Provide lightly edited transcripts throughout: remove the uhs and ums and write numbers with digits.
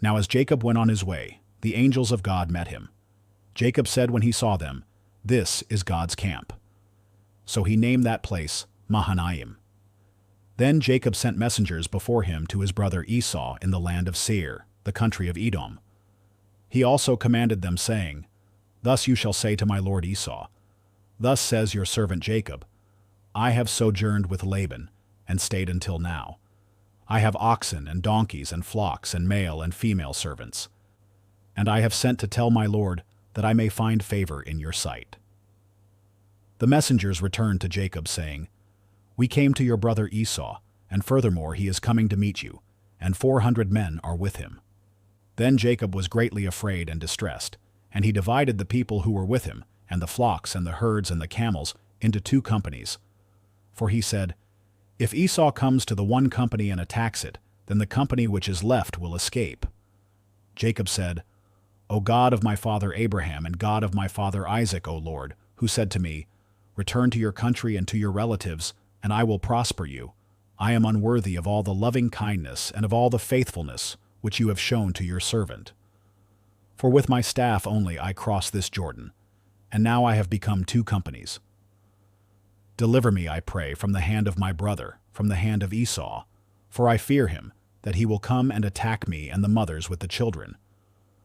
Now as Jacob went on his way, the angels of God met him. Jacob said when he saw them, "This is God's camp." So he named that place Mahanaim. Then Jacob sent messengers before him to his brother Esau in the land of Seir, the country of Edom. He also commanded them, saying, "Thus you shall say to my lord Esau, Thus says your servant Jacob, I have sojourned with Laban, and stayed until now. I have oxen and donkeys and flocks and male and female servants. And I have sent to tell my lord that I may find favor in your sight." The messengers returned to Jacob, saying, "We came to your brother Esau, and furthermore he is coming to meet you, and 400 men are with him." Then Jacob was greatly afraid and distressed, and he divided the people who were with him, and the flocks and the herds and the camels, into 2 companies. For he said, "If Esau comes to the one company and attacks it, then the company which is left will escape." Jacob said, "O God of my father Abraham and God of my father Isaac, O Lord, who said to me, 'Return to your country and to your relatives, and I will prosper you,' I am unworthy of all the loving kindness and of all the faithfulness which you have shown to your servant. For with my staff only I crossed this Jordan, and now I have become 2 companies. Deliver me, I pray, from the hand of my brother, from the hand of Esau, for I fear him, that he will come and attack me and the mothers with the children.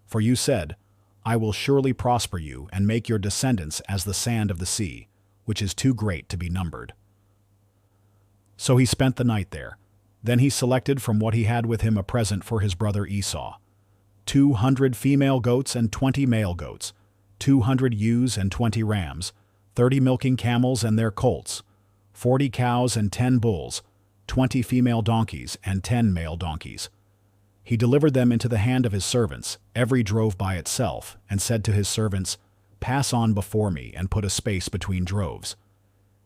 For you said, I will surely prosper you and make your descendants as the sand of the sea, which is too great to be numbered." So he spent the night there. Then he selected from what he had with him a present for his brother Esau: 200 female goats and 20 male goats, 200 ewes and 20 rams, 30 milking camels and their colts, 40 cows and 10 bulls, 20 female donkeys and 10 male donkeys. He delivered them into the hand of his servants, every drove by itself, and said to his servants, "Pass on before me and put a space between droves."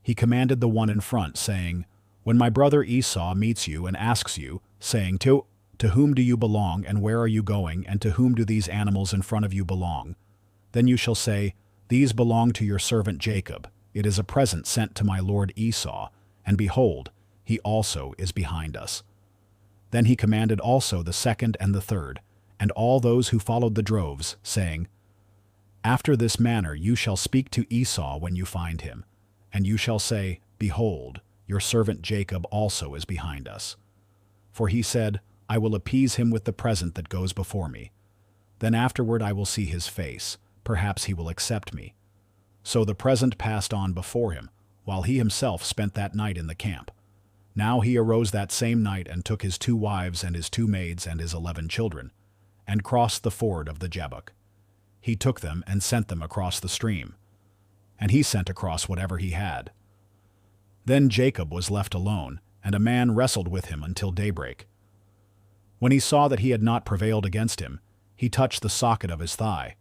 He commanded the one in front, saying, "When my brother Esau meets you and asks you, saying, To whom do you belong, and where are you going, and to whom do these animals in front of you belong? Then you shall say, These belong to your servant Jacob. It is a present sent to my lord Esau, and behold, he also is behind us." Then he commanded also the second and the third, and all those who followed the droves, saying, "After this manner you shall speak to Esau when you find him, and you shall say, Behold, your servant Jacob also is behind us. For he said, I will appease him with the present that goes before me. Then afterward I will see his face, perhaps he will accept me." So the present passed on before him, while he himself spent that night in the camp. Now he arose that same night and took his 2 wives and his 2 maids and his 11 children, and crossed the ford of the Jabbok. He took them and sent them across the stream, and he sent across whatever he had. Then Jacob was left alone, and a man wrestled with him until daybreak. When he saw that he had not prevailed against him, he touched the socket of his thigh.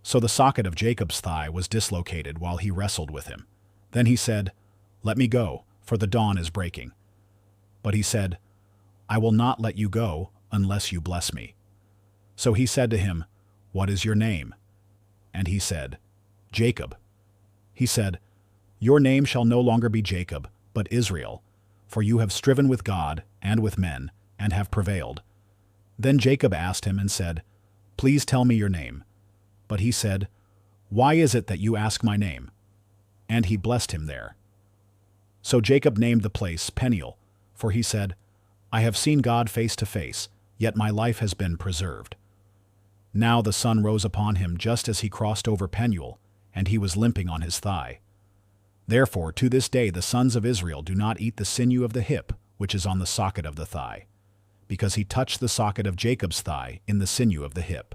So the socket of Jacob's thigh was dislocated while he wrestled with him. Then he said, "Let me go, for the dawn is breaking." But he said, "I will not let you go unless you bless me." So he said to him, "What is your name?" And he said, "Jacob." He said, "Your name shall no longer be Jacob, but Israel, for you have striven with God and with men, and have prevailed." Then Jacob asked him and said, "Please tell me your name." But he said, "Why is it that you ask my name?" And he blessed him there. So Jacob named the place Peniel, for he said, "I have seen God face to face, yet my life has been preserved." Now the sun rose upon him just as he crossed over Peniel, and he was limping on his thigh. Therefore to this day the sons of Israel do not eat the sinew of the hip, which is on the socket of the thigh, because he touched the socket of Jacob's thigh in the sinew of the hip.